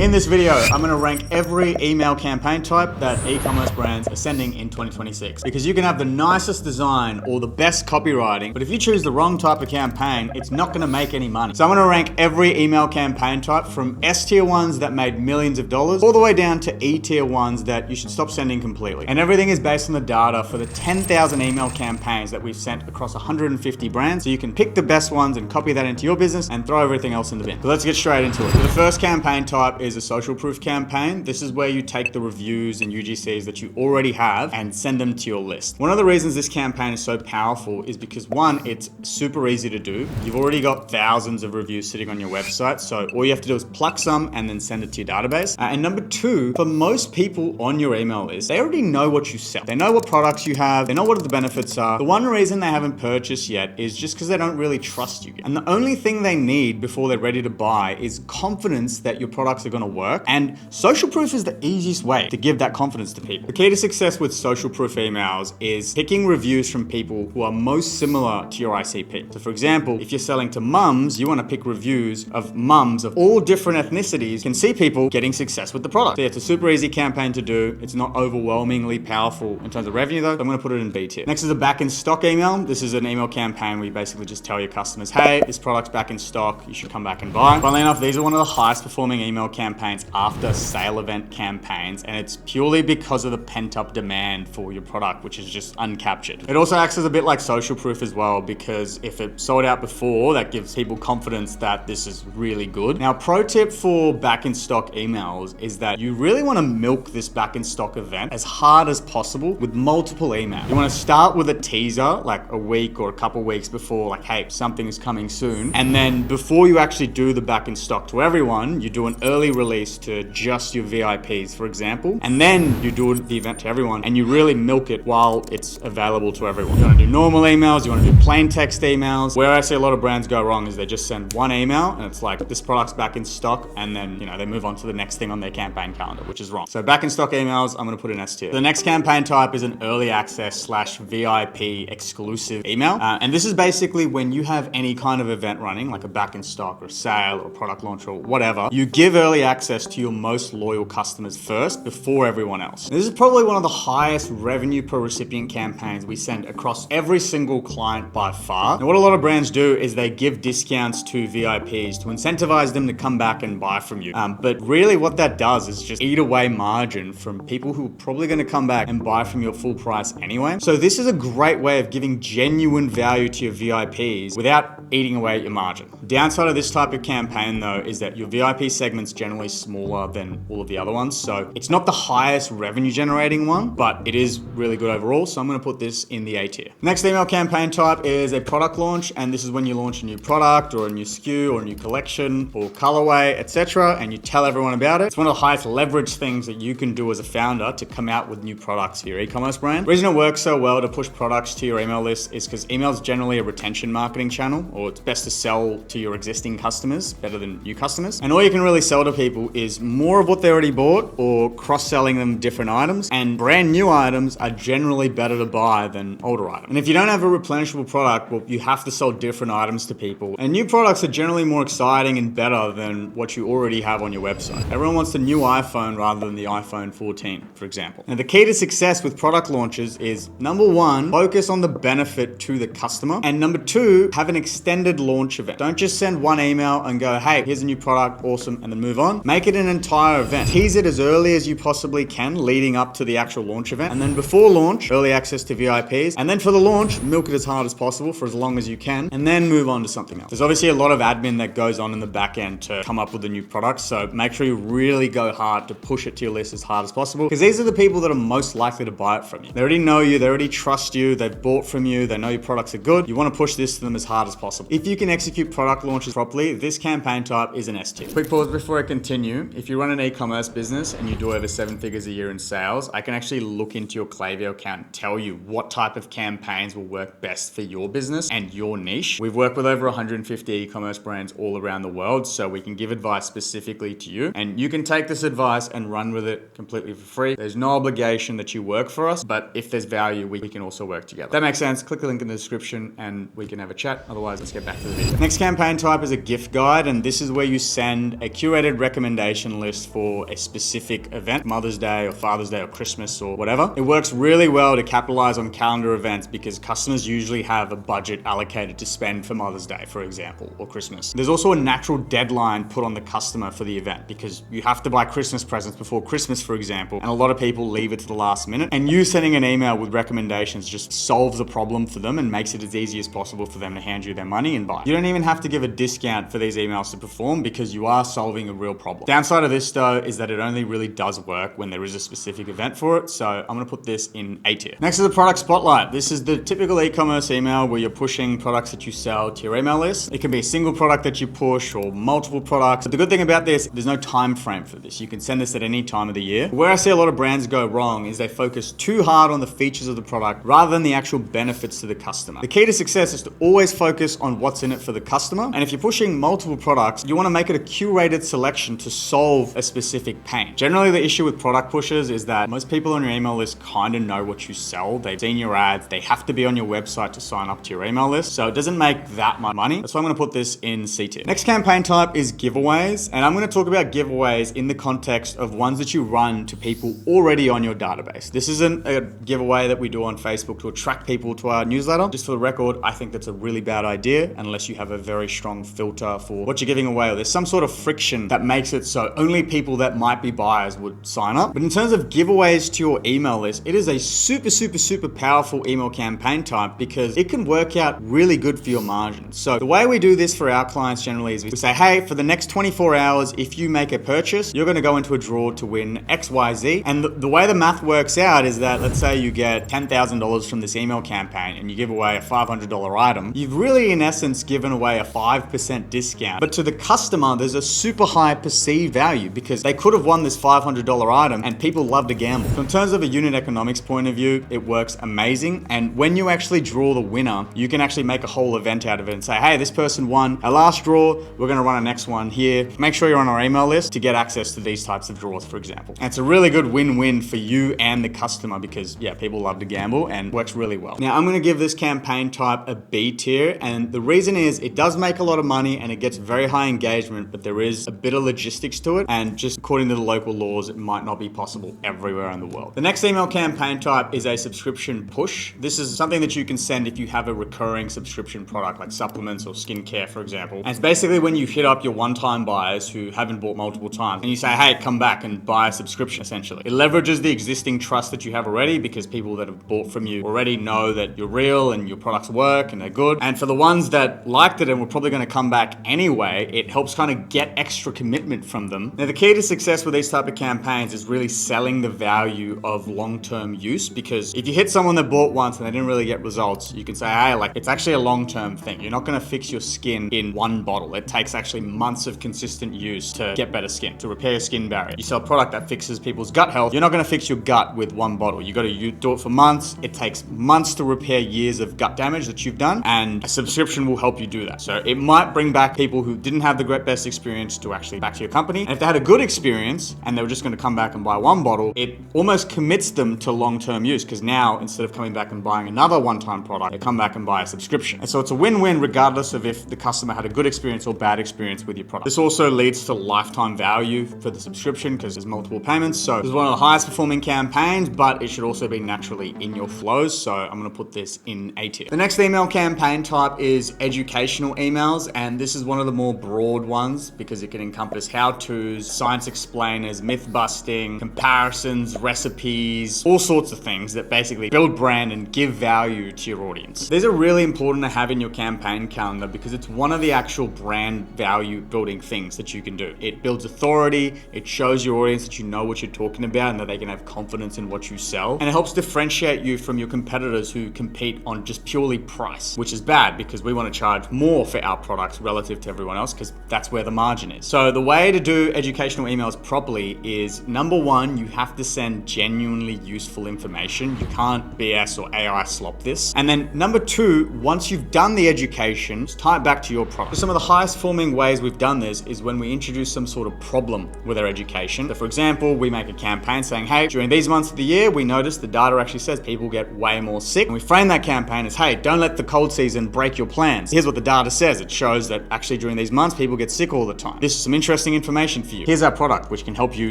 In this video, I'm gonna rank every email campaign type that e-commerce brands are sending in 2026. Because you can have the nicest design or the best copywriting, but if you choose the wrong type of campaign, it's not gonna make any money. So I'm gonna rank every email campaign type from S tier ones that made millions of dollars, all the way down to E tier ones that you should stop sending completely. And everything is based on the data for the 10,000 email campaigns that we've sent across 150 brands. So you can pick the best ones and copy that into your business and throw everything else in the bin. So let's get straight into it. So the first campaign type is a social proof campaign. This is where you take the reviews and UGCs that you already have and send them to your list. One of the reasons this campaign is so powerful is because one, it's super easy to do. You've already got thousands of reviews sitting on your website, so all you have to do is pluck some and then send it to your database. And number two, for most people on your email list, they already know what you sell. They know what products you have, they know what the benefits are. The one reason they haven't purchased yet is just because they don't really trust you. And the only thing they need before they're ready to buy is confidence that your products are gonna work. And social proof is the easiest way to give that confidence to people. The key to success with social proof emails is picking reviews from people who are most similar to your ICP. So for example, if you're selling to mums, you want to pick reviews of mums of all different ethnicities. You can see people getting success with the product. So yeah, it's a super easy campaign to do. It's not overwhelmingly powerful in terms of revenue though. So I'm going to put it in B tier. Next is a back in stock email. This is an email campaign where you basically just tell your customers, hey, this product's back in stock. You should come back and buy. Funnily enough, these are one of the highest performing email campaigns after sale event campaigns, and it's purely because of the pent-up demand for your product, which is just uncaptured. It also acts as a bit like social proof as well, because if it sold out before, that gives people confidence that this is really good. Now, pro tip for back in stock emails is that you really want to milk this back in stock event as hard as possible with multiple emails. You want to start with a teaser, like a week or a couple weeks before, like, hey, something is coming soon. And then before you actually do the back in stock to everyone, you do an early release to just your VIPs, for example, and then you do the event to everyone and you really milk it while it's available to everyone. You want to do normal emails, you want to do plain text emails. Where I see a lot of brands go wrong is they just send one email and it's like, this product's back in stock, and then they move on to the next thing on their campaign calendar, which is wrong. So back in stock emails, I'm going to put in S tier. The next campaign type is an early access / VIP exclusive email, and this is basically when you have any kind of event running, like a back in stock or a sale or a product launch or whatever, you give early access to your most loyal customers first before everyone else. This is probably one of the highest revenue per recipient campaigns we send across every single client by far. Now, what a lot of brands do is they give discounts to VIPs to incentivize them to come back and buy from you. But really what that does is just eat away margin from people who are probably going to come back and buy from you at full price anyway. So this is a great way of giving genuine value to your VIPs without eating away at your margin. The downside of this type of campaign though is that your VIP segment's generally smaller than all of the other ones. So it's not the highest revenue generating one, but it is really good overall. So I'm going to put this in the A tier. Next email campaign type is a product launch. And this is when you launch a new product or a new SKU or a new collection or colorway, etc. And you tell everyone about it. It's one of the highest leverage things that you can do as a founder to come out with new products for your e-commerce brand. The reason it works so well to push products to your email list is because email is generally a retention marketing channel, or it's best to sell to your existing customers better than new customers. And all you can really sell to people is more of what they already bought or cross-selling them different items. And brand new items are generally better to buy than older items. And if you don't have a replenishable product, well, you have to sell different items to people. And new products are generally more exciting and better than what you already have on your website. Everyone wants the new iPhone rather than the iPhone 14, for example. Now, the key to success with product launches is number one, focus on the benefit to the customer. And number two, have an extended launch event. Don't just send one email and go, hey, here's a new product, awesome, and then move on. Make it an entire event. Tease it as early as you possibly can leading up to the actual launch event. And then before launch, early access to VIPs. And then for the launch, milk it as hard as possible for as long as you can, and then move on to something else. There's obviously a lot of admin that goes on in the back end to come up with a new product. So make sure you really go hard to push it to your list as hard as possible, because these are the people that are most likely to buy it from you. They already know you, they already trust you, they've bought from you, they know your products are good. You want to push this to them as hard as possible. If you can execute product launches properly, this campaign type is an S tier. Quick pause before I continue. If you run an e-commerce business and you do over 7 figures a year in sales, I can actually look into your Klaviyo account and tell you what type of campaigns will work best for your business and your niche. We've worked with over 150 e-commerce brands all around the world, so we can give advice specifically to you, and you can take this advice and run with it completely for free. There's no obligation that you work for us, but if there's value, we can also work together. If that makes sense, click the link in the description and we can have a chat. Otherwise, let's get back to the video. Next campaign type is a gift guide, and this is where you send a curated recommendation list for a specific event, Mother's Day or Father's Day or Christmas or whatever. It works really well to capitalize on calendar events because customers usually have a budget allocated to spend for Mother's Day, for example, or Christmas. There's also a natural deadline put on the customer for the event because you have to buy Christmas presents before Christmas, for example, and a lot of people leave it to the last minute. And you sending an email with recommendations just solves the problem for them and makes it as easy as possible for them to hand you their money and buy. You don't even have to give a discount for these emails to perform because you are solving a real problem. Downside of this though is that it only really does work when there is a specific event for it. So I'm gonna put this in A tier. Next is the product spotlight. This is the typical e-commerce email where you're pushing products that you sell to your email list. It can be a single product that you push or multiple products. But the good thing about this, there's no time frame for this. You can send this at any time of the year. Where I see a lot of brands go wrong is they focus too hard on the features of the product rather than the actual benefits to the customer. The key to success is to always focus on what's in it for the customer. And if you're pushing multiple products, you want to make it a curated selection to solve a specific pain. Generally, the issue with product pushes is that most people on your email list kind of know what you sell. They've seen your ads. They have to be on your website to sign up to your email list. So it doesn't make that much money. That's why I'm going to put this in C tier. Next campaign type is giveaways. And I'm going to talk about giveaways in the context of ones that you run to people already on your database. This isn't a giveaway that we do on Facebook to attract people to our newsletter. Just for the record, I think that's a really bad idea unless you have a very strong filter for what you're giving away, or there's some sort of friction that makes it so only people that might be buyers would sign up. But in terms of giveaways to your email list, it is a super powerful email campaign type because it can work out really good for your margins. So the way we do this for our clients generally is we say, hey, for the next 24 hours, if you make a purchase, you're going to go into a draw to win XYZ. And the way the math works out is that, let's say you get $10,000 from this email campaign and you give away a $500 item, you've really in essence given away a 5% discount. But to the customer, there's a super high perceived value because they could have won this $500 item and people love to gamble. So in terms of a unit economics point of view, it works amazing. And when you actually draw the winner, you can actually make a whole event out of it and say, hey, this person won our last draw. We're going to run a next one here. Make sure you're on our email list to get access to these types of draws, for example. And it's a really good win-win for you and the customer because yeah, people love to gamble and works really well. Now I'm going to give this campaign type a B tier. And the reason is it does make a lot of money and it gets very high engagement, but there is a bit of logistics to it. And just according to the local laws, it might not be possible everywhere in the world. The next email campaign type is a subscription push. This is something that you can send if you have a recurring subscription product like supplements or skincare, for example. And it's basically when you hit up your one-time buyers who haven't bought multiple times and you say, hey, come back and buy a subscription, essentially. It leverages the existing trust that you have already because people that have bought from you already know that you're real and your products work and they're good. And for the ones that liked it and were probably going to come back anyway, it helps kind of get extra commitment from them. Now, the key to success with these type of campaigns is really selling the value of long-term use, because if you hit someone that bought once and they didn't really get results, you can say, hey, like it's actually a long-term thing. You're not going to fix your skin in one bottle. It takes actually months of consistent use to get better skin, to repair your skin barrier. You sell a product that fixes people's gut health. You're not going to fix your gut with one bottle. You got to do it for months. It takes months to repair years of gut damage that you've done, and a subscription will help you do that. So it might bring back people who didn't have the best experience to actually back to your company. And if they had a good experience and they were just going to come back and buy one bottle, it almost commits them to long-term use, because now instead of coming back and buying another one-time product, they come back and buy a subscription. And so it's a win-win regardless of if the customer had a good experience or bad experience with your product. This also leads to lifetime value for the subscription because there's multiple payments. So this is one of the highest performing campaigns, but it should also be naturally in your flows. So I'm going to put this in A tier. The next email campaign type is educational emails. And this is one of the more broad ones because it can encompass how-tos, science explainers, myth busting, comparisons, recipes, all sorts of things that basically build brand and give value to your audience. These are really important to have in your campaign calendar because it's one of the actual brand value building things that you can do. It builds authority, it shows your audience that you know what you're talking about and that they can have confidence in what you sell. And it helps differentiate you from your competitors who compete on just purely price, which is bad because we want to charge more for our products relative to everyone else because that's where the margin is. So the way to do educational emails properly is, number one, you have to send genuinely useful information. You can't BS or AI slop this. And then number two, once you've done the education, just tie it back to your product. Some of the highest performing ways we've done this is when we introduce some sort of problem with our education. So for example, we make a campaign saying, hey, during these months of the year, we noticed the data actually says people get way more sick. And we frame that campaign as, hey, don't let the cold season break your plans. Here's what the data says. It shows that actually during these months, people get sick all the time. This is some interesting interesting information for you. Here's our product, which can help you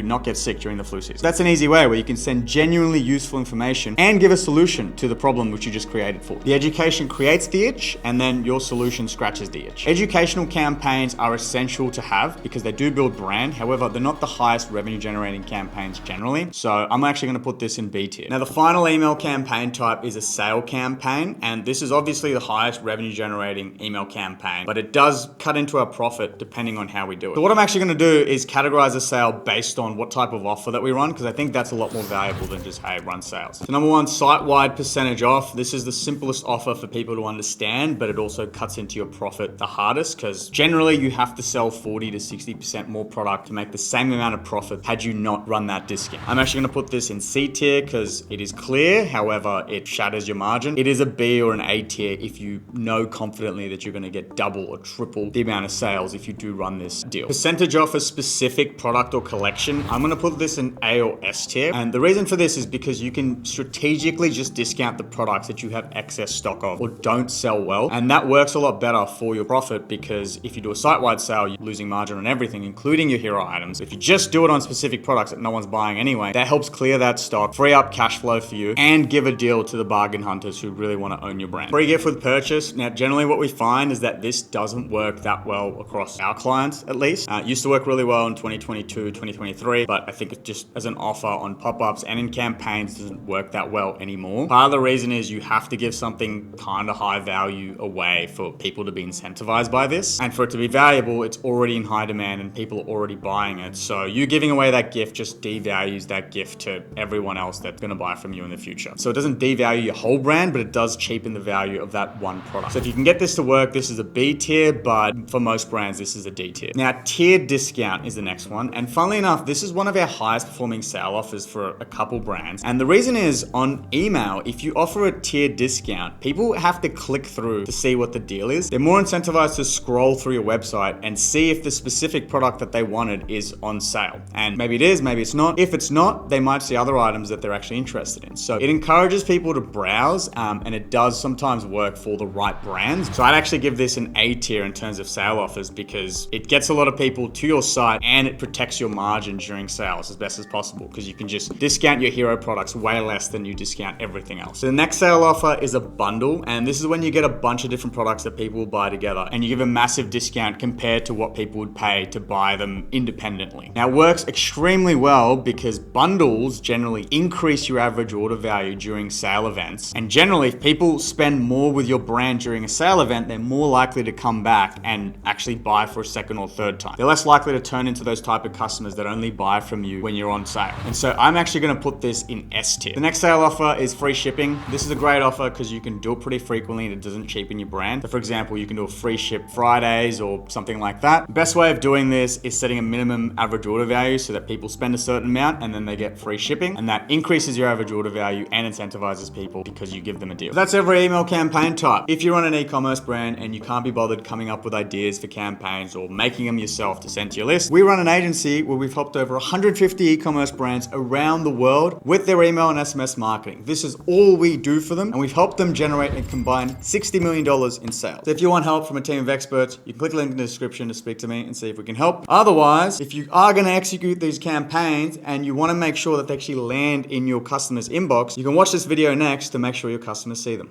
not get sick during the flu season. That's an easy way where you can send genuinely useful information and give a solution to the problem which you just created for. The education creates the itch, and then your solution scratches the itch. Educational campaigns are essential to have because they do build brand. However, they're not the highest revenue generating campaigns generally. So I'm actually going to put this in B tier. Now, the final email campaign type is a sale campaign, and this is obviously the highest revenue generating email campaign, but it does cut into our profit depending on how we do it. So what I'm actually going to do is categorize a sale based on what type of offer that we run, because I think that's a lot more valuable than just, hey, run sales. So number one, site-wide percentage off. This is the simplest offer for people to understand, but it also cuts into your profit the hardest, because generally you have to sell 40 to 60% more product to make the same amount of profit had you not run that discount. I'm actually going to put this in C tier because it is clear, however, it shatters your margin. It is a B or an A tier if you know confidently that you're going to get double or triple the amount of sales if you do run this deal. Percentage off a specific product or collection, I'm going to put this in A or S tier. And the reason for this is because you can strategically just discount the products that you have excess stock of or don't sell well. And that works a lot better for your profit, because if you do a site-wide sale, you're losing margin on everything, including your hero items. If you just do it on specific products that no one's buying anyway, that helps clear that stock, free up cash flow for you, and give a deal to the bargain hunters who really want to own your brand. Free gift with purchase. Now, generally what we find is that this doesn't work that well across our clients, at least. It used to work really well in 2022, 2023, but I think it's just as an offer on pop-ups and in campaigns doesn't work that well anymore. Part of the reason is you have to give something kind of high value away for people to be incentivized by this. And for it to be valuable, it's already in high demand and people are already buying it. So you giving away that gift just devalues that gift to everyone else that's going to buy from you in the future. So it doesn't devalue your whole brand, but it does cheapen the value of that one product. So if you can get this to work, this is a B tier, but for most brands, this is a D tier. Now, tiered discount is the next one. And funnily enough, this is one of our highest performing sale offers for a couple brands. And the reason is on email, if you offer a tiered discount, people have to click through to see what the deal is. They're more incentivized to scroll through your website and see if the specific product that they wanted is on sale. And maybe it is, maybe it's not. If it's not, they might see other items that they're actually interested in. So it encourages people to browse, and it does sometimes work for the right brands. So I'd actually give this an A tier in terms of sale offers, because it gets a lot of people to your site and it protects your margin during sales as best as possible, because you can just discount your hero products way less than you discount everything else. So the next sale offer is a bundle, and this is when you get a bunch of different products that people will buy together and you give a massive discount compared to what people would pay to buy them independently. Now, it works extremely well because bundles generally increase your average order value during sale events, and generally if people spend more with your brand during a sale event, they're more likely to come back and actually buy for a second or third time. They're less likely to turn into those type of customers that only buy from you when you're on sale. And so I'm actually going to put this in S tier. The next sale offer is free shipping. This is a great offer because you can do it pretty frequently and it doesn't cheapen your brand. So for example, you can do a free ship Fridays or something like that. The best way of doing this is setting a minimum average order value so that people spend a certain amount and then they get free shipping, and that increases your average order value and incentivizes people because you give them a deal. So that's every email campaign type. If you run an e-commerce brand and you can't be bothered coming up with ideas for campaigns or making them yourself to send to your list, we run an agency where we've helped over 150 e-commerce brands around the world with their email and SMS marketing. This is all we do for them, and we've helped them generate a combined $60 million in sales. So if you want help from a team of experts, you can click the link in the description to speak to me and see if we can help. Otherwise, if you are going to execute these campaigns and you want to make sure that they actually land in your customer's inbox, you can watch this video next to make sure your customers see them.